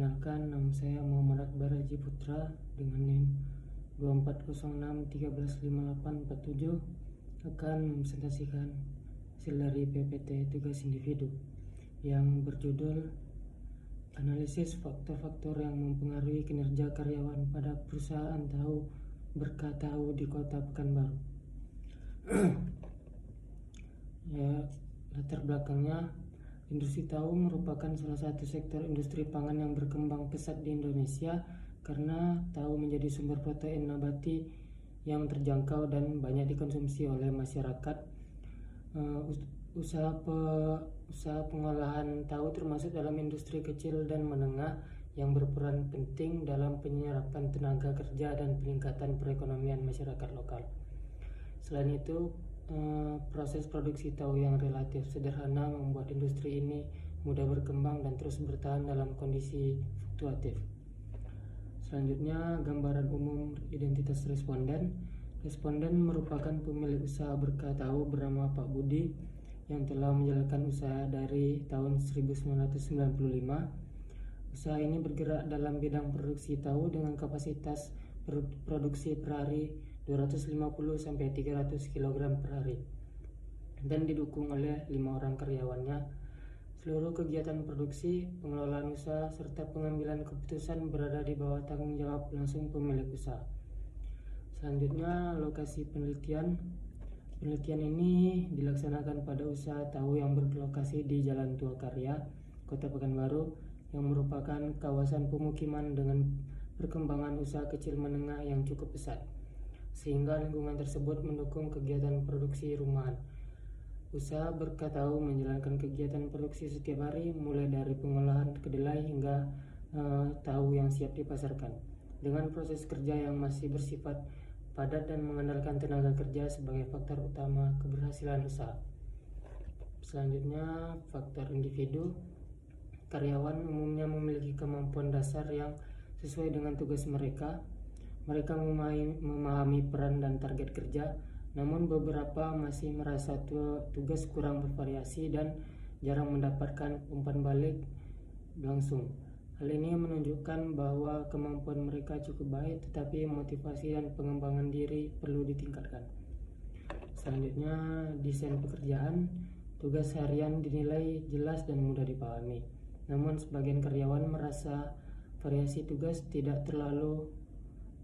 Perkenalkan, nama saya Muhammad Akbar Haji Putra dengan NIM 2406135847 akan mempresentasikan hasil dari PPT tugas individu yang berjudul Analisis Faktor-faktor yang mempengaruhi kinerja karyawan pada perusahaan tahu berkat tahu di Kota Pekanbaru. Latar belakangnya, industri tahu merupakan salah satu sektor industri pangan yang berkembang pesat di Indonesia karena tahu menjadi sumber protein nabati yang terjangkau dan banyak dikonsumsi oleh masyarakat. Usaha pengolahan tahu termasuk dalam industri kecil dan menengah yang berperan penting dalam penyerapan tenaga kerja dan peningkatan perekonomian masyarakat lokal. Selain itu, proses produksi tahu yang relatif sederhana membuat industri ini mudah berkembang dan terus bertahan dalam kondisi fluktuatif. Selanjutnya, gambaran umum identitas responden. Responden merupakan pemilik usaha berkat tahu bernama Pak Budi yang telah menjalankan usaha dari tahun 1995. Usaha ini bergerak dalam bidang produksi tahu dengan kapasitas produksi per hari 250-300 kg per hari dan didukung oleh 5 orang karyawannya. Seluruh kegiatan produksi, pengelolaan usaha, serta pengambilan keputusan berada di bawah tanggung jawab langsung pemilik usaha. Selanjutnya, lokasi penelitian. Penelitian ini dilaksanakan pada usaha tahu yang berlokasi di Jalan Tua Karya, Kota Pekanbaru, yang merupakan kawasan pemukiman dengan perkembangan usaha kecil menengah yang cukup pesat, sehingga lingkungan tersebut mendukung kegiatan produksi rumahan. Usaha berkat tahu menjalankan kegiatan produksi setiap hari, mulai dari pengolahan kedelai hingga tahu yang siap dipasarkan, dengan proses kerja yang masih bersifat padat dan mengandalkan tenaga kerja sebagai faktor utama keberhasilan usaha. Selanjutnya, faktor individu. Karyawan umumnya memiliki kemampuan dasar yang sesuai dengan tugas mereka. Mereka memahami peran dan target kerja, namun beberapa masih merasa tugas kurang bervariasi dan jarang mendapatkan umpan balik langsung. Hal ini menunjukkan bahwa kemampuan mereka cukup baik, tetapi motivasi dan pengembangan diri perlu ditingkatkan. Selanjutnya, desain pekerjaan. Tugas harian dinilai jelas dan mudah dipahami, namun sebagian karyawan merasa variasi tugas tidak terlalu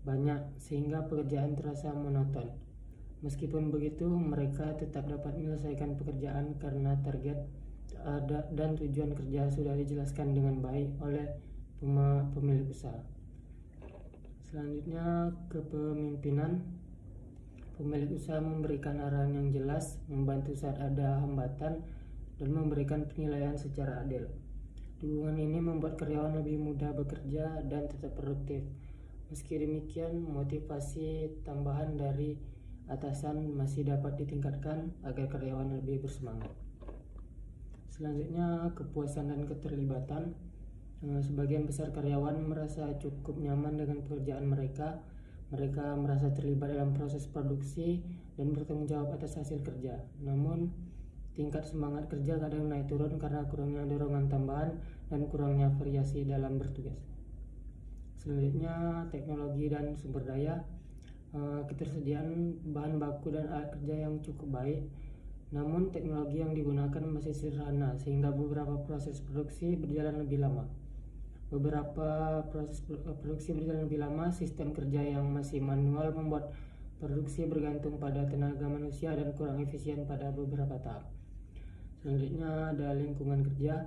banyak sehingga pekerjaan terasa monoton. Meskipun begitu, mereka tetap dapat menyelesaikan pekerjaan karena target dan tujuan kerja sudah dijelaskan dengan baik oleh pemilik usaha. Selanjutnya, kepemimpinan. Pemilik usaha memberikan arahan yang jelas, membantu saat ada hambatan, dan memberikan penilaian secara adil. Dukungan ini membuat karyawan lebih mudah bekerja dan tetap produktif. Meski demikian, motivasi tambahan dari atasan masih dapat ditingkatkan agar karyawan lebih bersemangat. Selanjutnya, kepuasan dan keterlibatan. Sebagian besar karyawan merasa cukup nyaman dengan pekerjaan mereka. Mereka merasa terlibat dalam proses produksi dan bertanggung jawab atas hasil kerja. Namun, tingkat semangat kerja kadang naik turun karena kurangnya dorongan tambahan dan kurangnya variasi dalam bertugas. Selanjutnya, teknologi dan sumber daya. Ketersediaan bahan baku dan alat kerja yang cukup baik, namun teknologi yang digunakan masih sederhana sehingga beberapa proses produksi berjalan lebih lama. Sistem kerja yang masih manual membuat produksi bergantung pada tenaga manusia dan kurang efisien pada beberapa tahap. Selanjutnya, ada lingkungan kerja.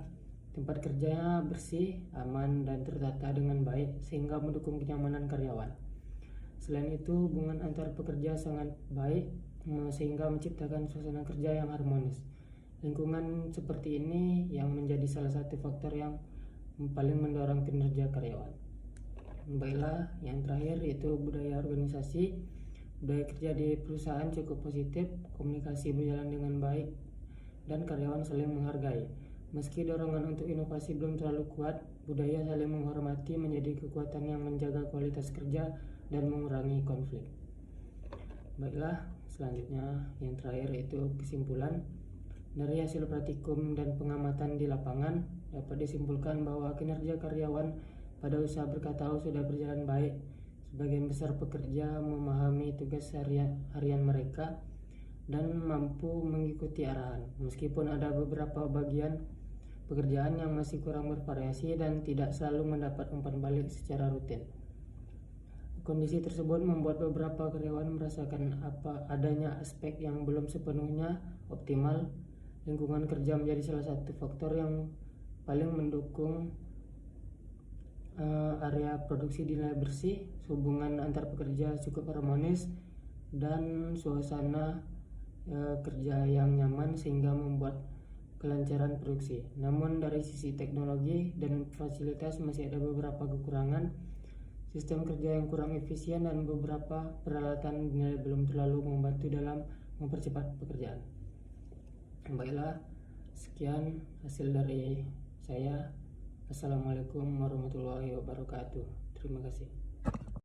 Tempat kerjanya bersih, aman, dan tertata dengan baik sehingga mendukung kenyamanan karyawan. Selain itu, hubungan antar pekerja sangat baik sehingga menciptakan suasana kerja yang harmonis. Lingkungan seperti ini yang menjadi salah satu faktor yang paling mendorong kinerja karyawan. Baiklah, yang terakhir yaitu budaya organisasi. Budaya kerja di perusahaan cukup positif, komunikasi berjalan dengan baik, dan karyawan saling menghargai. Meski dorongan untuk inovasi belum terlalu kuat, budaya saling menghormati menjadi kekuatan yang menjaga kualitas kerja dan mengurangi konflik. Baiklah, selanjutnya yang terakhir yaitu kesimpulan. Dari hasil praktikum dan pengamatan di lapangan, dapat disimpulkan bahwa kinerja karyawan pada usaha berkata sudah berjalan baik. Sebagian besar pekerja memahami tugas harian mereka dan mampu mengikuti arahan, meskipun ada beberapa bagian pekerjaan yang masih kurang bervariasi dan tidak selalu mendapat umpan balik secara rutin. Kondisi tersebut membuat beberapa karyawan merasakan adanya aspek yang belum sepenuhnya optimal. Lingkungan kerja menjadi salah satu faktor yang paling mendukung area produksi dinilai bersih, hubungan antar pekerja cukup harmonis, dan suasana kerja yang nyaman sehingga membuat kelancaran produksi. Namun dari sisi teknologi dan fasilitas masih ada beberapa kekurangan, sistem kerja yang kurang efisien, dan beberapa peralatan dinilai belum terlalu membantu dalam mempercepat pekerjaan. Baiklah, sekian hasil dari saya. Assalamualaikum warahmatullahi wabarakatuh. Terima kasih.